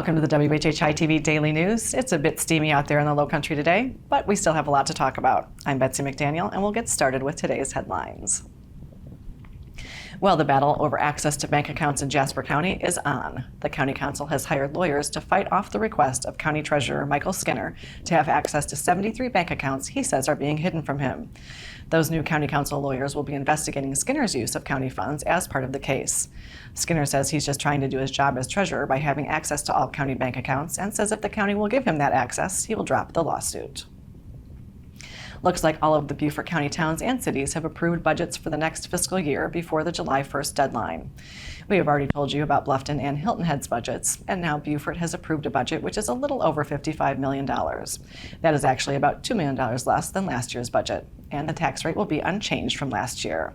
Welcome to the WHHI-TV Daily News. It's a bit steamy out there in the Lowcountry today, but we still have a lot to talk about. I'm Betsy McDaniel, and we'll get started with today's headlines. Well, the battle over access to bank accounts in Jasper County is on. The County Council has hired lawyers to fight off the request of County Treasurer Michael Skinner to have access to 73 bank accounts he says are being hidden from him. Those new County Council lawyers will be investigating Skinner's use of county funds as part of the case. Skinner says he's just trying to do his job as treasurer by having access to all county bank accounts and says if the county will give him that access, he will drop the lawsuit. Looks like all of the Beaufort County towns and cities have approved budgets for the next fiscal year before the July 1st deadline. We have already told you about Bluffton and Hilton Head's budgets, and now Beaufort has approved a budget which is a little over $55 million. That is actually about $2 million less than last year's budget, and the tax rate will be unchanged from last year.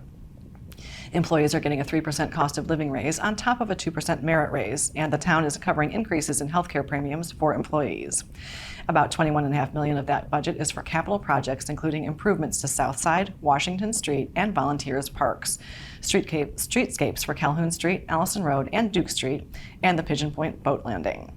Employees are getting a 3% cost of living raise on top of a 2% merit raise, and the town is covering increases in healthcare premiums for employees. About $21.5 million of that budget is for capital projects, including improvements to Southside, Washington Street, and Volunteers Parks, streetscapes for Calhoun Street, Allison Road, and Duke Street, and the Pigeon Point Boat Landing.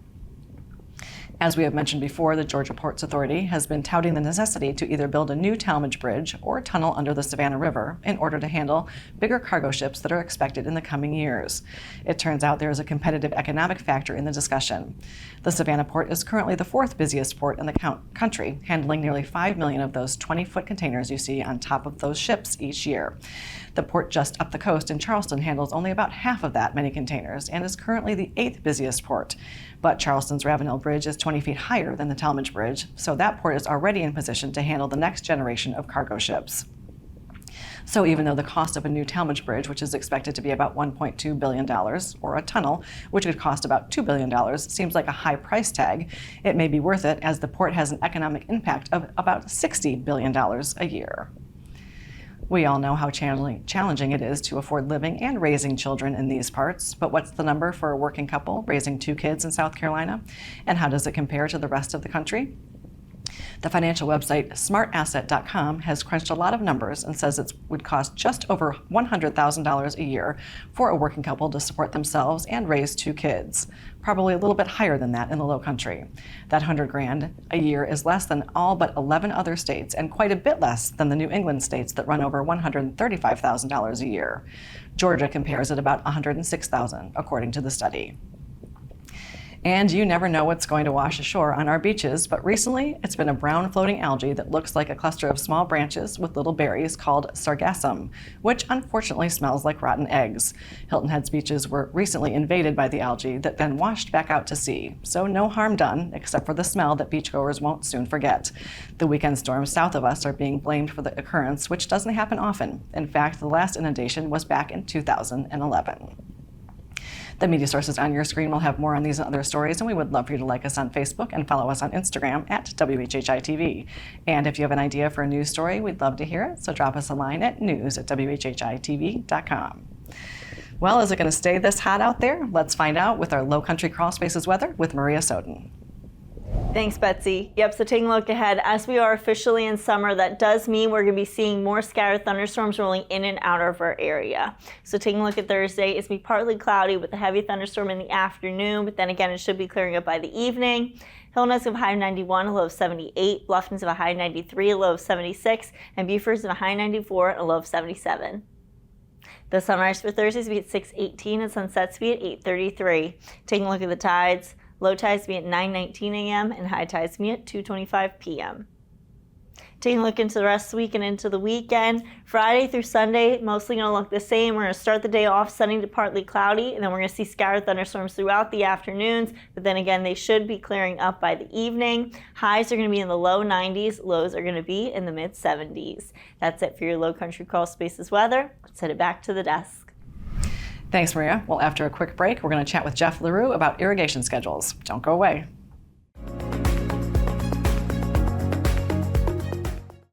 As we have mentioned before, the Georgia Ports Authority has been touting the necessity to either build a new Talmadge Bridge or tunnel under the Savannah River in order to handle bigger cargo ships that are expected in the coming years. It turns out there is a competitive economic factor in the discussion. The Savannah Port is currently the fourth busiest port in the country, handling nearly 5 million of those 20-foot containers you see on top of those ships each year. The port just up the coast in Charleston handles only about half of that many containers and is currently the 8th busiest port. But Charleston's Ravenel Bridge is 20 feet higher than the Talmadge Bridge, so that port is already in position to handle the next generation of cargo ships. So even though the cost of a new Talmadge Bridge, which is expected to be about $1.2 billion, or a tunnel, which would cost about $2 billion, seems like a high price tag, it may be worth it as the port has an economic impact of about $60 billion a year. We all know how challenging it is to afford living and raising children in these parts, but what's the number for a working couple raising 2 kids in South Carolina? And how does it compare to the rest of the country? The financial website smartasset.com has crunched a lot of numbers and says it would cost just over $100,000 a year for a working couple to support themselves and raise 2 kids. Probably a little bit higher than that in the Lowcountry. That $100,000 a year is less than all but 11 other states and quite a bit less than the New England states that run over $135,000 a year. Georgia compares at about $106,000 according to the study. And you never know what's going to wash ashore on our beaches, but recently it's been a brown floating algae that looks like a cluster of small branches with little berries called sargassum, which unfortunately smells like rotten eggs. Hilton Head's beaches were recently invaded by the algae that then washed back out to sea, so no harm done except for the smell that beachgoers won't soon forget. The weekend storms south of us are being blamed for the occurrence, which doesn't happen often. In fact, the last inundation was back in 2011. The media sources on your screen will have more on these and other stories, and we would love for you to like us on Facebook and follow us on Instagram at WHHI-TV. And if you have an idea for a news story, we'd love to hear it, so drop us a line at news@WHHITV.com. Well, is it going to stay this hot out there? Let's find out with our Lowcountry Crawl Spaces weather with Maria Soden. Thanks, Betsy. Yep, so taking a look ahead, as we are officially in summer, that does mean we're going to be seeing more scattered thunderstorms rolling in and out of our area. So taking a look at Thursday, it's going to be partly cloudy with a heavy thunderstorm in the afternoon, but then again, it should be clearing up by the evening. Hilton has a high of 91, a low of 78. Bluffton's of a high of 93, a low of 76. And Beaufort's of a high of 94, a low of 77. The sunrise for Thursday is going to be at 6:18 and sunset's going to be at 8:33. Taking a look at the tides. Low tides be at 9:19 a.m. and high tides be at 2:25 p.m. Taking a look into the rest of the week and into the weekend, Friday through Sunday, mostly going to look the same. We're going to start the day off sunny to partly cloudy, and then we're going to see scattered thunderstorms throughout the afternoons, but then again, they should be clearing up by the evening. Highs are going to be in the low 90s, lows are going to be in the mid 70s. That's it for your Lowcountry Crawl Spaces weather. Let's head it back to the desk. Thanks, Maria. Well, after a quick break, we're going to chat with Jeff LaRue about irrigation schedules. Don't go away.